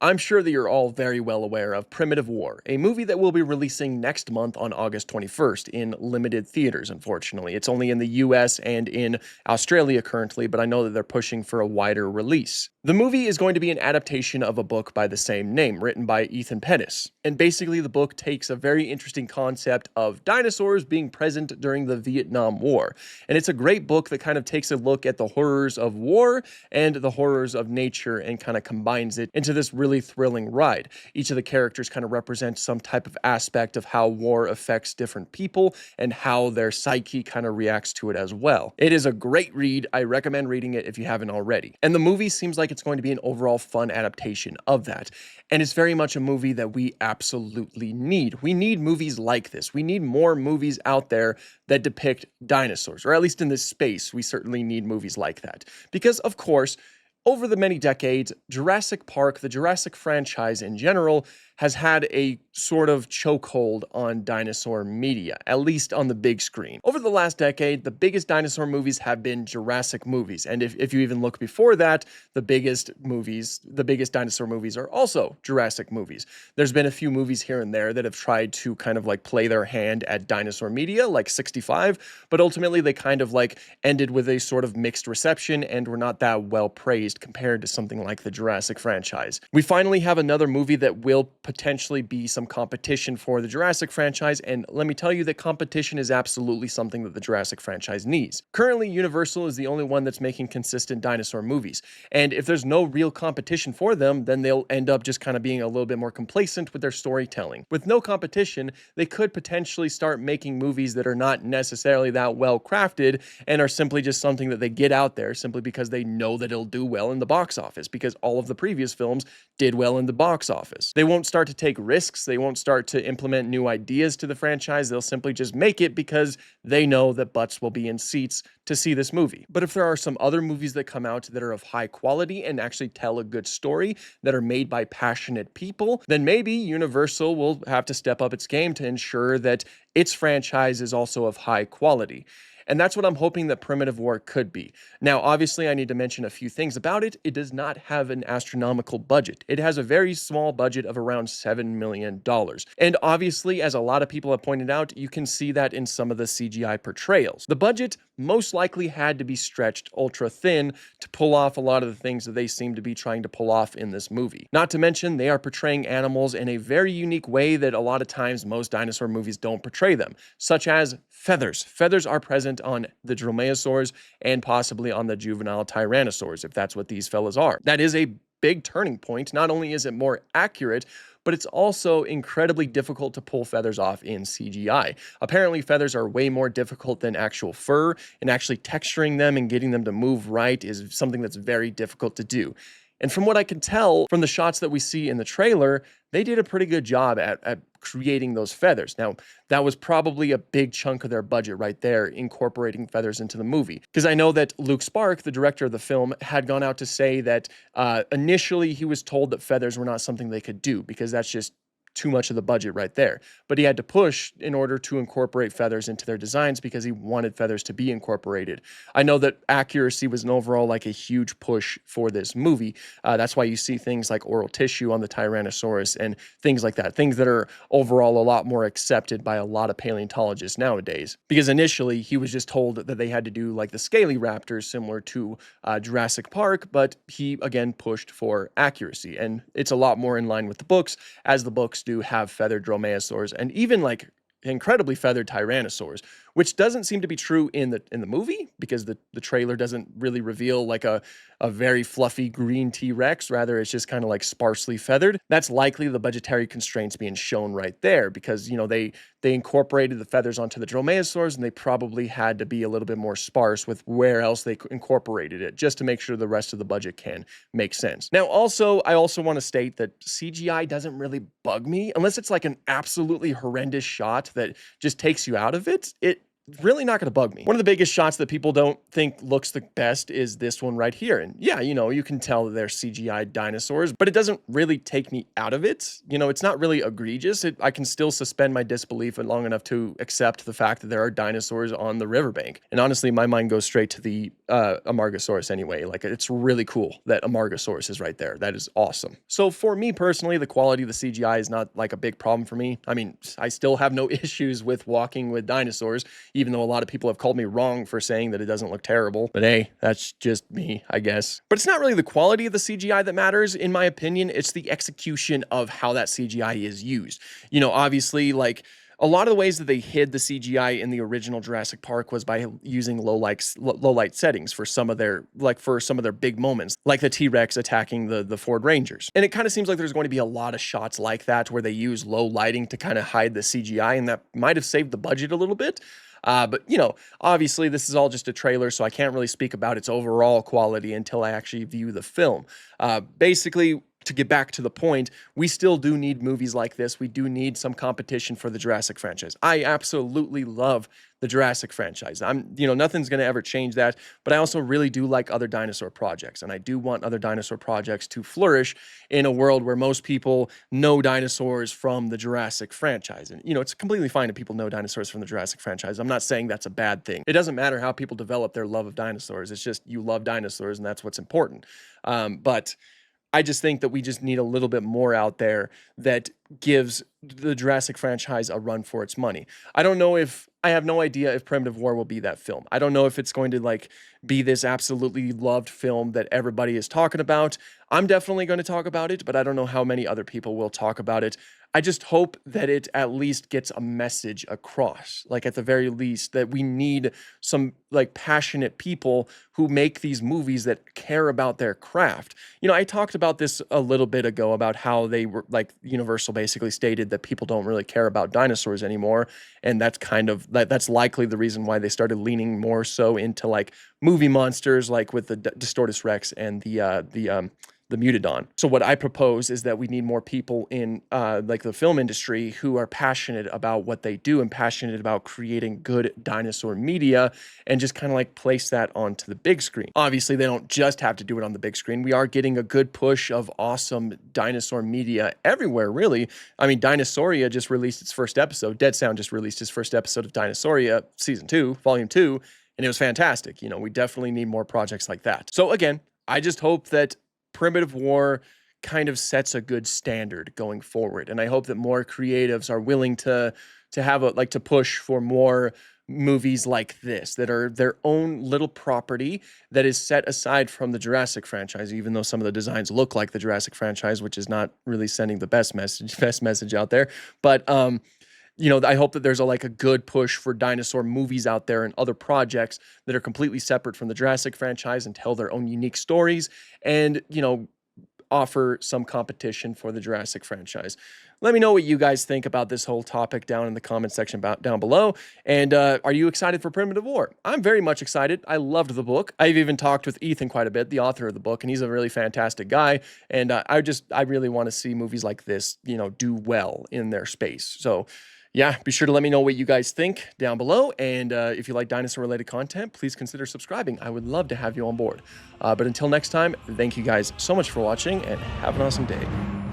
I'm sure that you're all very well aware of Primitive War, a movie that will be releasing next month on August 21st in limited theaters, unfortunately. It's only in the US and in Australia currently, but I know that they're pushing for a wider release. The movie is going to be an adaptation of a book by the same name, written by Ethan Pettis. And basically, the book takes a very interesting concept of dinosaurs being present during the Vietnam War. And it's a great book that kind of takes a look at the horrors of war and the horrors of nature and kind of combines it into this really thrilling ride. Each of the characters kind of represents some type of aspect of how war affects different people and how their psyche kind of reacts to it as well. It is a great read. I recommend reading it if you haven't already. And the movie seems like it's going to be an overall fun adaptation of that. And it's very much a movie that we absolutely need. We need movies like this. We need more movies out there that depict dinosaurs, or at least in this space, we certainly need movies like that. Because, of course, over the many decades, Jurassic Park, the Jurassic franchise in general, has had a sort of chokehold on dinosaur media, at least on the big screen. Over the last decade, the biggest dinosaur movies have been Jurassic movies. And if you even look before that, the biggest dinosaur movies are also Jurassic movies. There's been a few movies here and there that have tried to kind of like play their hand at dinosaur media, like 65, but ultimately they kind of like ended with a sort of mixed reception and were not that well praised compared to something like the Jurassic franchise. We finally have another movie that will potentially be some competition for the Jurassic franchise, and let me tell you that competition is absolutely something that the Jurassic franchise needs. Currently, Universal is the only one that's making consistent dinosaur movies, and if there's no real competition for them, then they'll end up just kind of being a little bit more complacent with their storytelling. With no competition, they could potentially start making movies that are not necessarily that well crafted and are simply just something that they get out there simply because they know that it'll do well in the box office, because all of the previous films did well in the box office. They won't start to take risks. They won't start to implement new ideas to the franchise. They'll simply just make it because they know that butts will be in seats to see this movie. But if there are some other movies that come out that are of high quality and actually tell a good story, that are made by passionate people, then maybe Universal will have to step up its game to ensure that its franchise is also of high quality. And that's what I'm hoping that Primitive War could be. Now, obviously, I need to mention a few things about it. It does not have an astronomical budget. It has a very small budget of around $7 million. And obviously, as a lot of people have pointed out, you can see that in some of the CGI portrayals. The budget most likely had to be stretched ultra thin to pull off a lot of the things that they seem to be trying to pull off in this movie. Not to mention, they are portraying animals in a very unique way that a lot of times most dinosaur movies don't portray them, such as feathers. Feathers are present on the dromaeosaurs and possibly on the juvenile tyrannosaurs, if that's what these fellas are. That is a big turning point. Not only is it more accurate, but it's also incredibly difficult to pull feathers off in CGI. Apparently, feathers are way more difficult than actual fur, and actually texturing them and getting them to move right is something that's very difficult to do. And from what I can tell from the shots that we see in the trailer, they did a pretty good job at creating those feathers. Now, that was probably a big chunk of their budget right there, incorporating feathers into the movie. Because I know that Luke Spark, the director of the film, had gone out to say that initially he was told that feathers were not something they could do because that's just too much of the budget right there. But he had to push in order to incorporate feathers into their designs because he wanted feathers to be incorporated. I know that accuracy was an overall like a huge push for this movie. That's why you see things like oral tissue on the Tyrannosaurus and things like that. Things that are overall a lot more accepted by a lot of paleontologists nowadays. Because initially he was just told that they had to do like the scaly raptors similar to Jurassic Park, but he again pushed for accuracy. And it's a lot more in line with the books, as the books do have feathered dromaeosaurs and even like incredibly feathered tyrannosaurs, which doesn't seem to be true in the movie because the trailer doesn't really reveal like a very fluffy green T-Rex. Rather, it's just kind of like sparsely feathered. That's likely the budgetary constraints being shown right there because, you know, they incorporated the feathers onto the dromaeosaurs and they probably had to be a little bit more sparse with where else they incorporated it just to make sure the rest of the budget can make sense. Now, I also want to state that CGI doesn't really bug me unless it's like an absolutely horrendous shot that just takes you out of it. really not going to bug me. One of the biggest shots that people don't think looks the best is this one right here. And yeah, you can tell that they're CGI dinosaurs, but it doesn't really take me out of it. It's not really egregious. I can still suspend my disbelief long enough to accept the fact that there are dinosaurs on the riverbank. And honestly, my mind goes straight to the Amargasaurus anyway. Like, it's really cool that Amargasaurus is right there. That is awesome. So for me personally, the quality of the CGI is not like a big problem for me. I mean, I still have no issues with walking with dinosaurs, even though a lot of people have called me wrong for saying that it doesn't look terrible. But hey, that's just me, I guess. But it's not really the quality of the CGI that matters, in my opinion. It's the execution of how that CGI is used. Obviously, like, a lot of the ways that they hid the CGI in the original Jurassic Park was by using low light settings for some of their big moments, like the T-Rex attacking the Ford Rangers. And it kind of seems like there's going to be a lot of shots like that where they use low lighting to kind of hide the CGI, and that might have saved the budget a little bit. But obviously this is all just a trailer, so I can't really speak about its overall quality until I actually view the film. Basically, to get back to the point, we still do need movies like this. We do need some competition for the Jurassic franchise. I absolutely love the Jurassic franchise. Nothing's going to ever change that, but I also really do like other dinosaur projects, and I do want other dinosaur projects to flourish in a world where most people know dinosaurs from the Jurassic franchise. And, it's completely fine if people know dinosaurs from the Jurassic franchise. I'm not saying that's a bad thing. It doesn't matter how people develop their love of dinosaurs. It's just you love dinosaurs, and that's what's important. But I just think that we just need a little bit more out there that gives the Jurassic franchise a run for its money. I have no idea if Primitive War will be that film. I don't know if it's going to be this absolutely loved film that everybody is talking about. I'm definitely going to talk about it, but I don't know how many other people will talk about it. I just hope that it at least gets a message across. Like, at the very least, that we need some passionate people who make these movies that care about their craft. I talked about this a little bit ago about how they were Universal basically stated that people don't really care about dinosaurs anymore, and that's likely the reason why they started leaning more so into movie monsters, like with the Distortus Rex and the Mutodon. So what I propose is that we need more people in the film industry who are passionate about what they do and passionate about creating good dinosaur media, and just kind of place that onto the big screen. Obviously, they don't just have to do it on the big screen. We are getting a good push of awesome dinosaur media everywhere, really. I mean, Dinosauria just released its first episode. Dead Sound just released his first episode of Dinosauria Season 2, Volume 2, and it was fantastic. We definitely need more projects like that. So again, I just hope that Primitive War kind of sets a good standard going forward, and I hope that more creatives are willing to have to push for more movies like this that are their own little property that is set aside from the Jurassic franchise, even though some of the designs look like the Jurassic franchise, which is not really sending the best message out there. But I hope that there's a good push for dinosaur movies out there and other projects that are completely separate from the Jurassic franchise and tell their own unique stories and, offer some competition for the Jurassic franchise. Let me know what you guys think about this whole topic down in the comment section down below. And are you excited for Primitive War? I'm very much excited. I loved the book. I've even talked with Ethan quite a bit, the author of the book, and he's a really fantastic guy. And I really want to see movies like this, do well in their space. So yeah, be sure to let me know what you guys think down below. And if you like dinosaur-related content, please consider subscribing. I would love to have you on board. But until next time, thank you guys so much for watching, and have an awesome day.